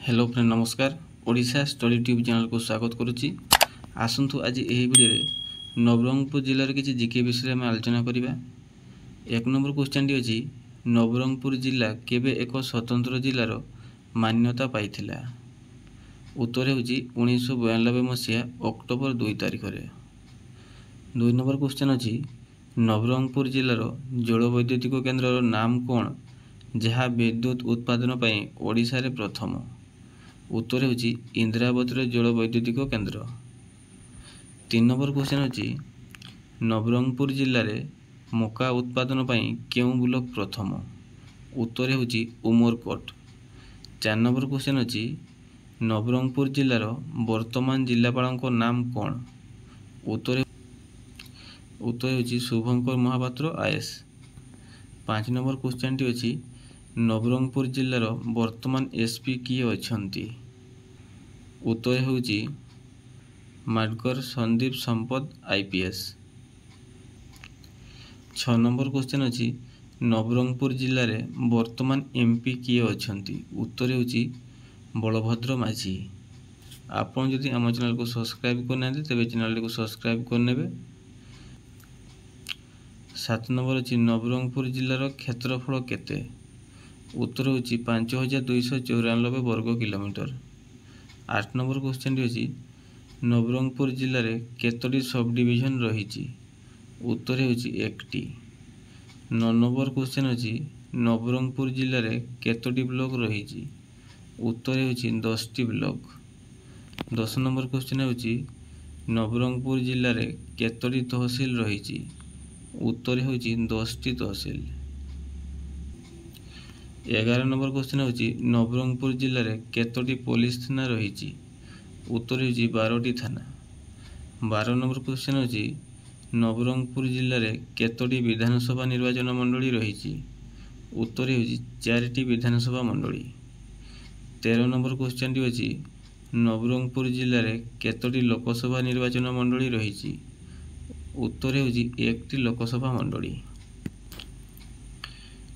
Hello friend नमस्कार। Odisha study tube channel को स्वागत करुच्ची। आसतु आज यही वीडियो नवरंगपुर जिलार किसी जीके विषय में आलोचना करवा। एक नंबर क्वेश्चन टी अच्छी नवरंगपुर जिला केबे एक स्वतंत्र जिलार मान्यता पाइथिला। उत्तर होची 1992 मसीहा अक्टोबर 2 तारिख रे। 2 नंबर क्वेश्चन अच्छी नवरंगपुर जिलार जलवैद्युतिक केन्द्र नाम कौन जहाँ विद्युत उत्पादन पर ओडिशा रे प्रथम। उत्तर होची इंद्रावती जलवैद्युतिक केन्द्र। 3 नंबर क्वेश्चन अच्छी नवरंगपुर जिले में मका उत्पादन पर क्यों ब्लॉक प्रथम। उत्तर होची उमरकोट। 4 नंबर क्वेश्चन अच्छी नवरंगपुर जिलार वर्तमान जिलापाल नाम कौन। उत्तर होची शुभंकर महापात्र आएस। 5 नंबर क्वेश्चन टी अच्छी नवरंगपुर जिलार वर्तमान एसपी किए अछंती। उत्तर होची माडकर Sandeep Sampad IPS. 6 number question अच्छी नवरंगपुर जिले में वर्तमान एमपी किए अछंती। उत्तर होची बलभद्र माझी। आपन जदि आम चैनल को सब्सक्राइब करना तेरे चैनल को सब्सक्राइब करने। 7 नंबर अच्छी नवरंगपुर जिलार क्षेत्रफल केते। उत्तर होची 5294 वर्ग किलोमीटर। 8 नंबर क्वेश्चन टी अच्छी नवरंगपुर जिले में केतोटी सब डिविजन रही। उत्तर होची 1टी। 9 नंबर क्वेश्चन अच्छी नवरंगपुर जिले में केतोटी ब्लॉक रही। उत्तर होची 10टी ब्लॉक। 10 नंबर क्वेश्चन होची नवरंगपुर जिले में केतोटी तहसील रही। उत्तर होची 10टी तहसील। 11 नंबर क्वेश्चन होची नवरंगपुर जिले में केतोटी पुलिस थाना रही। उत्तर होची 12टी थाना। 12 नंबर क्वेश्चन होची नवरंगपुर जिले में केतोटी विधानसभा निर्वाचन मंडली रही। उत्तर होची 4टी विधानसभा मंडली। 13 नंबर क्वेश्चन टी होची नवरंगपुर जिले में केतोटी लोकसभा निर्वाचन मंडली रही। उत्तर होची 1टी लोकसभा मंडली।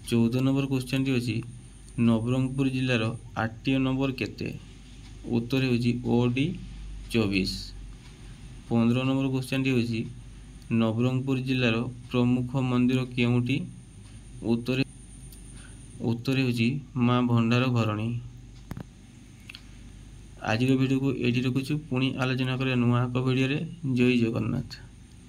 14 नंबर क्वेश्चन टी होची नवरंगपुर जिलार आरटीओ नंबर केते। उत्तर होची ओडी 24। 15 नंबर क्वेश्चन टी होची नवरंगपुर जिलार प्रमुख मंदिर केउटी। उत्तर होची माँ भंडार घरणी। आज वीडियो को एटी रखुछु पुणी आलोचना करिया नुआ एक वीडियो रे। जय जगन्नाथ।